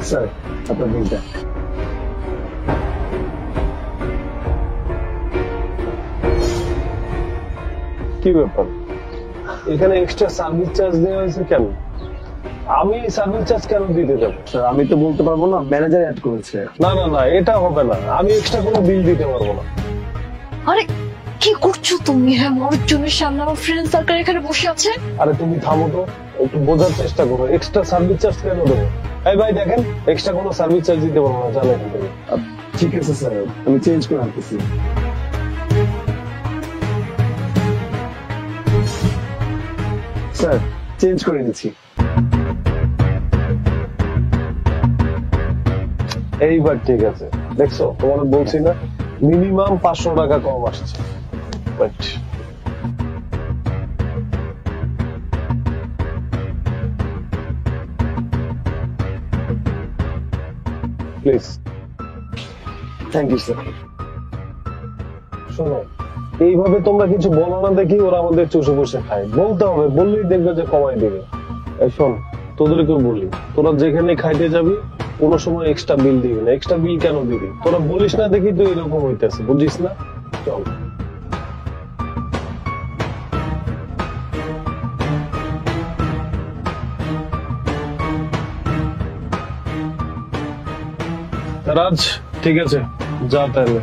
Sir আপনার বিলটা। কি ব্যাপার, এখানে এক্সট্রা সার্ভিস চার্জ দেওয়া হয়েছে কেন? আমি সার্ভিস চার্জ কেন দিতে যাবো? স্যার আমি তো বলতে পারবো না, ম্যানেজার অ্যাড করেছে। না না না, এটা হবে না, আমি এক্সট্রা কোনো বিল দিতে পারবো না। আরে কি করছো তুমি? হ্যাঁ, মরজনের সামনে আমার ফ্রেন্ড সার্কেল এখানে বসে আছে। আরে তুমি থামো তো, একটু বোঝার চেষ্টা করো, এক্সট্রা সার্ভিস চার্জ কেন দেবো? এই ভাই দেখেন, এক্সট্রা কোনো সার্ভিস চার্জ দিতে পারবো না, জানেন তুমি। ঠিক আছে স্যার, আমি চেঞ্জ করে আনতেছি। স্যার চেঞ্জ করে নিচ্ছি। এইবার ঠিক আছে, দেখছো তোমার বলছি না, মিনিমাম 500 টাকা কম আসছে। প্লিজ। Thank you sir. শোনো, এইভাবে তোমরা কিছু বলো না দেখি ওরা আমাদের চুষে বসে খায়। বলতে হবে, বললেই দেখবে যে কমাই দিবে। এই শোন, তোদেরকে বলি, তোরা যেখানে খাইতে যাবি কোনো সময় এক্সট্রা বিল দিবি না। এক্সট্রা বিল কেন দিবি? তোরা বলিস না দেখি তো এরকম হইতেছে, বুঝিস না? চল। রাজ ঠিক আছে, যা তাহলে।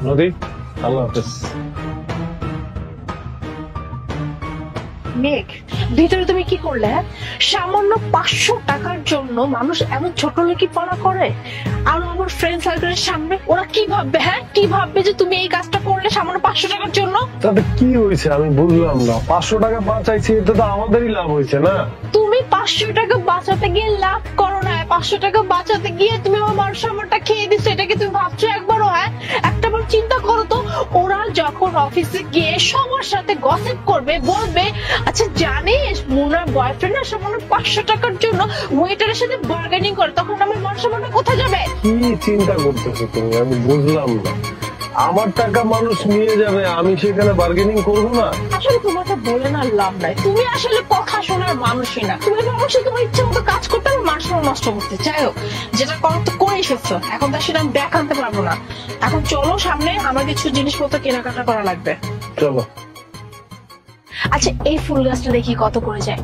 নদী, আল্লাহ হাফেজ। মেঘ, ভিতরে তুমি কি করলে? সামান্য 500 টাকার জন্য মানুষ এমন ছোট লোকিপনা করে? আর আমার ফ্রেন্ড সার্কেলের সামনে ওরা কি ভাববে? হ্যাঁ, কি ভাববে যে তুমি এই কাজটা করলে সামান্য 500 টাকার জন্য? তাতে কি হয়েছে আমি বুঝলাম না। 500 টাকা বাঁচাইছি, এটা তো আমাদেরই লাভ হয়েছে না? তুমি 500 টাকা বাঁচাতে গিয়ে লাভ করো না, 500 টাকা বাঁচাতে গিয়ে তুমি আমার মান সম্মানটা খেয়ে দিচ্ছ। এটা কি তুমি ভাবছো একবারও? হ্যাঁ, একটাবার চিন্তা করো তো, ওরা যখন অফিসে গিয়ে সবার সাথে গসিপ করবে, বলবে আচ্ছা জানিস মুনার বয়ফ্রেন্ড না সামান্য 500 টাকার জন্য ওয়েটারের সাথে বার্গেনিং করে, তখন আমার মান সম্মানটা কোথায় যাবে? কি চিন্তা করতেছো তুমি, আমি বুঝলাম না। আমার টাকা মানুষ নিয়ে যাবে, আমি সেখানে বার্গেনিং করবো না? আসলে তোমাকে বলে না লাভ নাই, তুমি আসলে কথা শোনার মানুষই না। তুমি মানুষই তোমার ইচ্ছে মতো কাজ করতে হবে, মান সম্মান নষ্ট করতে। যাই হোক, যেটা করো তো করে এসেছো, এখন তো সেটা আমি ব্যাক আনতে পারবো না। এখন চলো সামনে, আমার কিছু জিনিসপত্র কেনাকাটা করা লাগবে। চলো। আচ্ছা এই ফুল গাছটা দেখি কত করে যায়।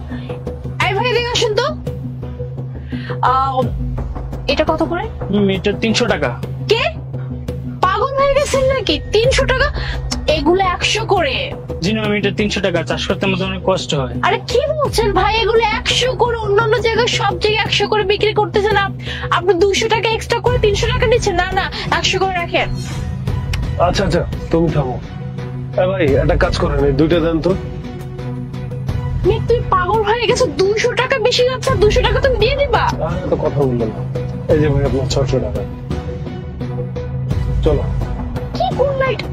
এই ভাই দেখে আসুন তো, এটা কত করে? এটা 300 টাকা। কে পাগল হয়ে গেছেন নাকি? 300 টাকা? এগুলো 100 করে। জি ম্যাম, এটা 300 টাকা, চাষ করতে আমাদের অনেক কষ্ট হয়। আরে কি বলছেন ভাই, এগুলো 100 করে? অন্যান্য জায়গায় সব জায়গায় 100 করে বিক্রি করতেছেন, আপনি 200 টাকা এক্সট্রা করে 300 টাকা নিচ্ছেন। না না, 100 করে রাখেন। আচ্ছা আচ্ছা, তুমি থামো। ভাই একটা কাজ করেন, এই দুইটা দেন তো। তুই পাগল হয়ে গেছো? 200 টাকা বেশি যাচ্ছে, 200 টাকা তুমি দিয়ে দিবা? তো কথা বললেন না। এই যে ভাই আপনার 600 টাকা। চলো। কি করলা এটা?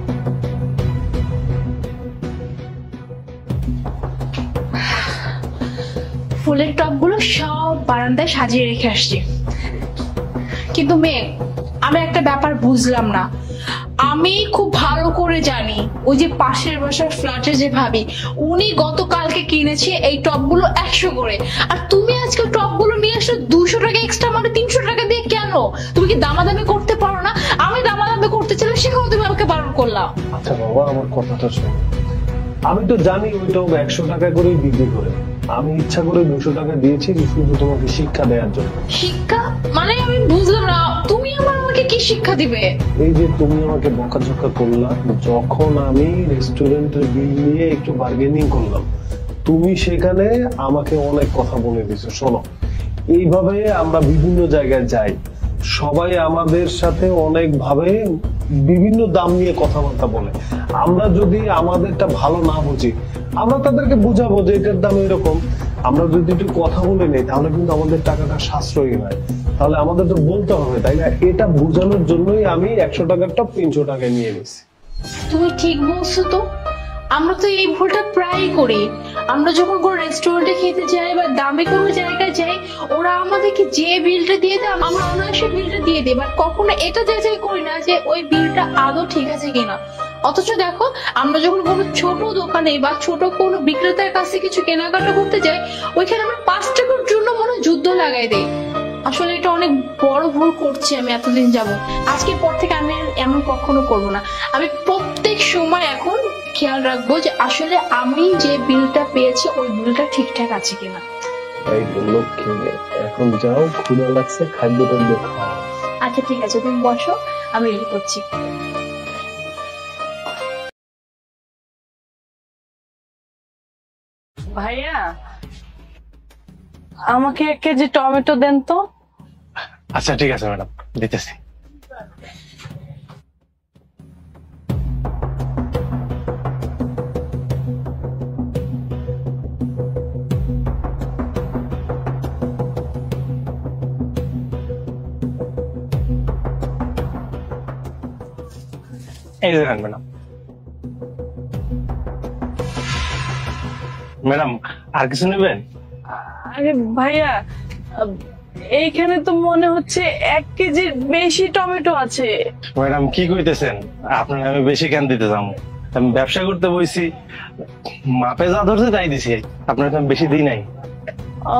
ফুলের টবগুলো সব বারান্দায় সাজিয়ে রেখে আসছি, কিন্তু মেয়ে আমি একটা ব্যাপার বুঝলাম না। আমি খুব ভালো করে জানি ওই যে পাশের বাসার ফ্ল্যাটে যে ভাবি, উনি গতকালকে কিনেছে এই টবগুলো 100 করে, আর তুমি আজকে টবগুলো নিয়ে আসলে 200 টাকা এক্সট্রা, মানে 300 টাকা দিয়ে কেন? তুমি কি দামাদামি করতে পারো না? আমি দামাদামি করতে চাইলাম, সেখানে তুমি আমাকে বারণ করলাম। আচ্ছা বাবা, আমার কথাটা শোনো। আমি তো জানি ওইটা 100 টাকা করেই বিক্রি করে, আমি ইচ্ছা করে 200 টাকা দিয়েছি শুধু তোমাকে শিক্ষা দেওয়ার জন্য। শিক্ষা মানে? আমি বুঝলাম না, তুমি আমাকে কি শিক্ষা দিবে? এই যে তুমি আমাকে বকাঝকা করলা যখন আমি রেস্টুরেন্টের বিল নিয়ে একটু বার্গেনিং করলাম, তুমি সেখানে আমাকে অনেক কথা বলে দিছো। শোনো, এইভাবে আমরা বিভিন্ন জায়গায় যাই, সবাই আমাদের সাথে অনেক ভাবে বিভিন্ন দাম নিয়ে কথাবার্তা বলে। আমরা যদি আমাদেরটা ভালো না বুঝি, আমরা তাদেরকে বুঝাবো যে এটার দাম এরকম। আমরা যদি একটু কথা বলে নেই তাহলে কিন্তু আমাদের টাকাটা সাশ্রয়ী হয়। তাহলে আমাদের তো বলতে হবে, তাই না? এটা বোঝানোর জন্যই আমি 100 টাকার টপ 300 টাকায় নিয়ে নিছি। তুমি ঠিক বলছো তো, আমরা তো এই ভুলটা প্রায় করি। আমরা যখন কোনো রেস্টুরেন্টে খেতে যাই বা দামি কোনো জায়গায় যাই, ওরা আমাদেরকে যে বিলটা দিয়ে দেয় আমরা অনায়াসে বিলটা দিয়ে দিই, বাট কখনো এটা যাচাই করি না যে ওই বিলটা আদৌ ঠিক আছে কিনা। অথচ দেখো, আমরা যখন কোনো ছোট দোকানে বা ছোট কোনো বিক্রেতার কাছে কিছু কেনাকাটা করতে যাই, ওইখানে আমরা 5 টাকার জন্য মনে যুদ্ধ লাগাই দেই। আসলে এটা অনেক বড় ভুল করছি আমি এতদিন যাব। আজকের পর থেকে আমি আর এমন কখনো করব না। আমি প্রত্যেক সময় এখন খেয়াল রাখবো যে আসলে আমি যে বিলটা পেয়েছি ওই বিলটা ঠিকঠাক আছে কিনা। এই লক্ষ্মী মেয়ে, এখন যাও, ক্ষুধা লাগছে, খাদ্যটা খাও। আচ্ছা ঠিক আছে, তুমি বসো, আমি রেডি করছি। ভাইয়া, আমাকে 1 কেজি টমেটো দেন তো। আচ্ছা ঠিক আছে ম্যাডাম, দিতেছি। এই দেখেন ম্যাডাম। ম্যাডাম আর কিছু নেবেন? আরে ভাইয়া, এইখানে তো মনে হচ্ছে 1 কেজির বেশি টমেটো আছে। ম্যাডাম কি কইতেছেন? আপনার আমি বেশি কেন দিতে যাবো? আমি ব্যবসা করতে বইছি, মাপে যা ধরছে তাই দিছি, আপনার তো আমি বেশি দিই নাই। ও,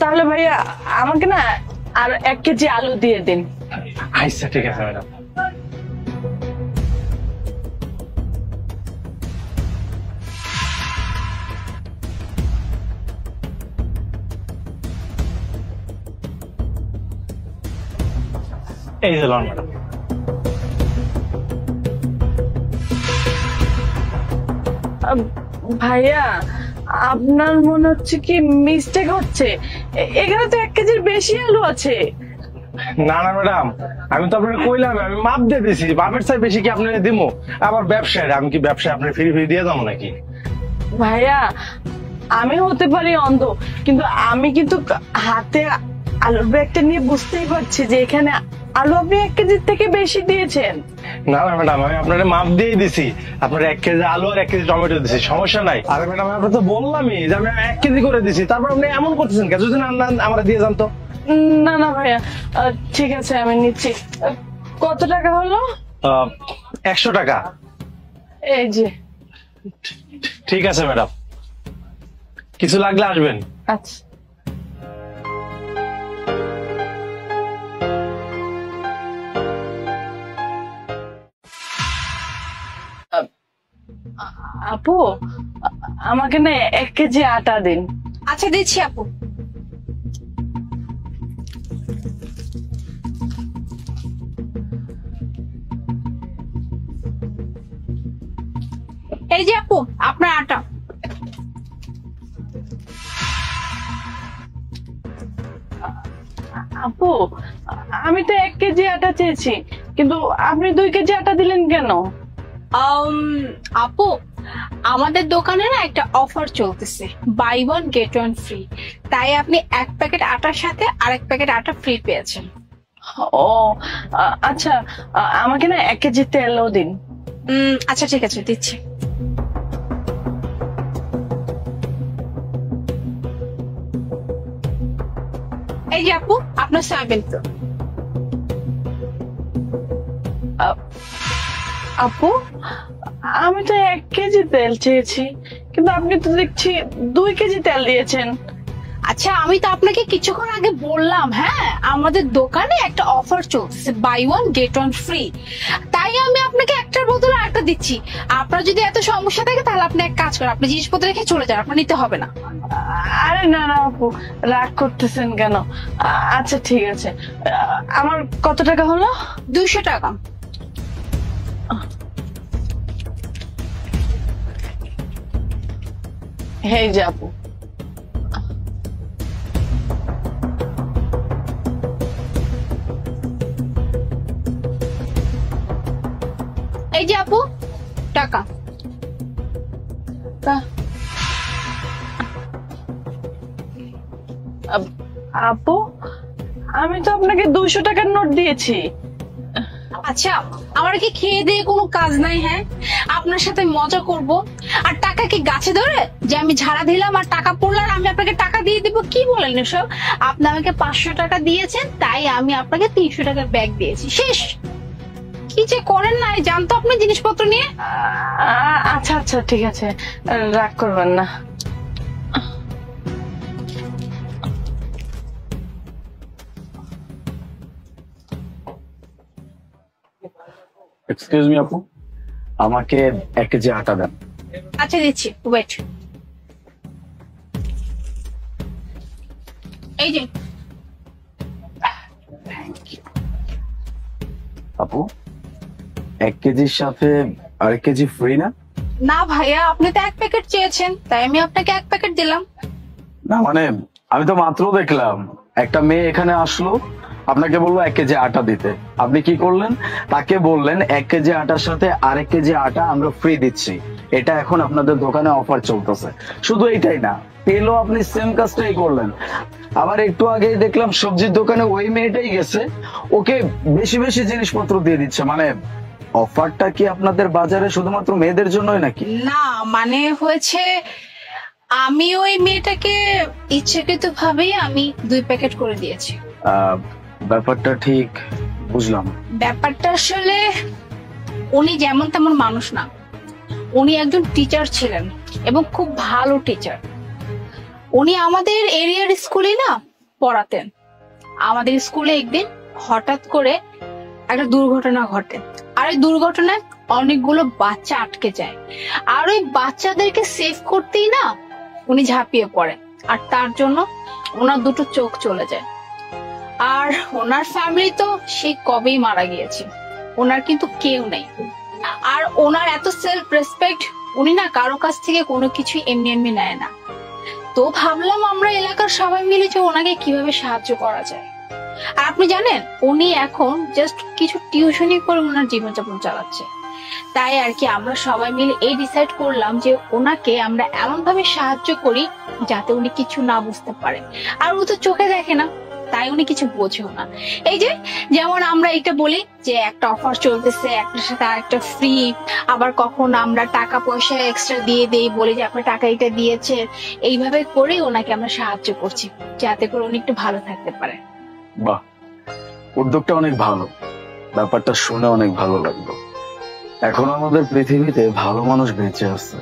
তাহলে ভাইয়া আমাকে না আর 1 কেজি আলু দিয়ে দিন। আচ্ছা ঠিক আছে ম্যাডাম। এই যে লন ম্যাডাম। ভাইয়া, আপনার মনে হচ্ছে কি মিস্টেক হচ্ছে? এখানে তো 1 কেজির বেশি আলু আছে। না না ম্যাডাম, আমি তো আপনাকে কইলাম আমি মাপ দিয়ে দিছি, মাপের চাই বেশি কি আপনাকে দিমু? আবার ব্যবসায় আমি কি ব্যবসায় আপনার ফ্রি ফ্রি দিয়ে যাবো নাকি? ভাইয়া, আমি হতে পারি অন্ধ, কিন্তু আমি কিন্তু হাতে আলুর ব্যাগটা নিয়ে বুঝতেই পারছি যে এখানে আলু আপনি 1 কেজির থেকে বেশি দিয়েছেন। না না ম্যাডাম, আমি আপনার মাপ দিয়ে দিছি, আপনার 1 কেজি আলু আর 1 কেজি টমেটো দিছি, সমস্যা নাই। আরে ম্যাডাম আপনি তো বললামই যে আমি 1 কেজি করে দিছি, তারপর আপনি এমন করতেছেন কেন? যদি না আমরা দিয়ে যান তো। না না ভাইয়া, ঠিক আছে আমি নিচ্ছি। কত টাকা হলো? 100 টাকা। এই যে। ঠিক আছে ম্যাডাম, কিছু লাগলে আসবেন। আচ্ছা। আপু, আমাকে না 1 কেজি আটা দিন। আচ্ছা দিচ্ছি আপু। এই যে আপু আপনার আটা। আপু, আমি তো 1 কেজি আটা চেয়েছি, কিন্তু আপনি 2 কেজি আটা দিলেন কেন? আপু, আমাদের দোকানে না একটা অফার চলতেছে, বাই 1 গেট 1 ফ্রি। তাই আপনি 1 প্যাকেট আটার সাথে আরেক প্যাকেট আটা ফ্রি পেয়েছেন। ও আচ্ছা, আমাকে না 1 কেজি তেলও দিন। আচ্ছা ঠিক আছে, দিচ্ছি। এই যে আপু আপনার সয়াবিন তেল। আপু, আমি তো 1 কেজি তেল চেয়েছি, কিন্তু আপনি তো দেখছি 2 কেজি তেল দিয়েছেন। আচ্ছা আমি তো আপনাকে কিছুক্ষণ আগে বললাম, হ্যাঁ আমাদের দোকানে একটা অফার চলছে, বাই 1 গেট 1 ফ্রি। তাই আমি আপনাকে একটার বদলে আরেকটা দিচ্ছি। আপনার যদি এত সমস্যা থাকে তাহলে আপনি এক কাজ করেন, আপনি জিনিসপত্র রেখে চলে যান, আপনার নিতে হবে না। আরে না না আপু, রাগ করতেছেন কেন? আচ্ছা ঠিক আছে, আমার কত টাকা হলো? 200 টাকা। এই যে আপু। এই যে আপু টাকা। আপু, আমি তো আপনাকে 200 টাকার নোট দিয়েছি। আচ্ছা আমার কি খেয়ে দিয়ে কোনো কাজ নাই? হ্যাঁ আপনার সাথে মজা করব আর টাকা কি গাছে ধরে যে আমি ঝাড়া দিলাম আর টাকা পড়লো আর আমি আপনাকে টাকা দিয়ে দিব? কি বলেন এসব? আপনি আমাকে 500 টাকা দিয়েছেন, তাই আমি আপনাকে 300 টাকার ব্যাগ দিয়েছি, শেষ। কি যে করেন না, জানতো আপনি জিনিসপত্র নিয়ে। আচ্ছা আচ্ছা ঠিক আছে, রাগ করবেন না। এক্সকিউজ মি আপু, আমাকে 1 কেজি আটা দেন। আচ্ছা দিচ্ছি, ওয়েট। এই যে আপু 1 কেজির সাথে আরেক কেজি ফ্রি না? না ভাইয়া, আপনি তো 1 প্যাকেট চেয়েছেন, তাই আমি আপনাকে 1 প্যাকেট দিলাম। না মানে আমি তো মাত্র দেখলাম একটা মেয়ে এখানে আসলো, আপনাকে বললো 1 কেজি আটা দিতে, আপনি কি করলেন? তাকে বললেন 1 কেজি আটার সাথে আরেক কেজি আটা আমরা ফ্রি দিচ্ছি, এটা এখন আপনাদের দোকানে অফার চলতেছে। শুধু এইটাই না, পেলো আপনি সেম কাজটাই করলেন। আবার একটু আগে দেখলাম সবজির দোকানে ওই মেয়েটাই গেছে, ওকে বেশি বেশি জিনিসপত্র দিয়ে দিচ্ছে। মানে অফারটা কি আপনাদের বাজারে শুধুমাত্র মেয়েদের জন্যই নাকি? না মানে হয়েছে, আমি ওই মেয়েটাকে ইচ্ছাকৃত ভাবেই আমি 2 প্যাকেট করে দিয়েছি। ব্যাপারটা ঠিক বুঝলাম। ব্যাপারটা আসলে উনি যেমন তেমন মানুষ না, উনি একজন টিচার ছিলেন এবং খুব ভালো টিচার। উনি আমাদের এরিয়ার স্কুলে না পড়াতেন। আমাদের স্কুলে একদিন হঠাৎ করে একটা দুর্ঘটনা ঘটে, আর এই দুর্ঘটনায় অনেকগুলো বাচ্চা আটকে যায়, আর ওই বাচ্চাদেরকে সেভ করতেই না উনি ঝাঁপিয়ে পড়েন, আর তার জন্য ওনার 2টো চোখ চলে যায়। আর ওনার ফ্যামিলি তো সেই কবেই মারা গিয়েছে, ওনার কিন্তু কেউ নেই। আর ওনার এত সেলফ রেসপেক্ট, উনি না কারো কাছ থেকে কোনো কিছু এমনি এমনি নেয় না। তো ভাবলাম আমরা এলাকার সবাই মিলে যে ওনাকে কিভাবে সাহায্য করা যায়। আর আপনি জানেন উনি এখন জাস্ট কিছু টিউশনি করে ওনার জীবনযাপন চালাচ্ছে। তাই আর কি আমরা সবাই মিলে এই ডিসাইড করলাম যে ওনাকে আমরা এমন ভাবে সাহায্য করি যাতে উনি কিছু না বুঝতে পারে। আর ও তো চোখে দেখে না, তাই উনি কিছু বোঝেও না। এই যে যেমন আমরা এটা বলি যে একটা অফার চলতেছে, একটার সাথে আরেকটা ফ্রি, আবার কখন আমরা টাকা পয়সা এক্সট্রা দিয়ে দেই, বলি যে আপনি টাকা এটা দিয়েছেন, এইভাবে করে ওনাকে আমরা সাহায্য করছি যাতে করে উনি একটু ভালো থাকতে পারে। বাহ, উদ্যোগটা অনেক ভালো, ব্যাপারটা শুনে অনেক ভালো লাগলো। এখন আমাদের পৃথিবীতে ভালো মানুষ বেঁচে আছে,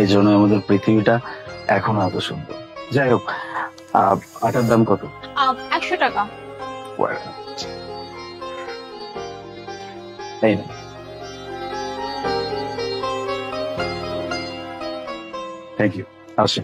এই জন্য আমাদের পৃথিবীটা এখনো এত সুন্দর। যাই হোক, আটার দাম কত? 100 টাকা। এই না, থ্যাংক ইউ, আসি।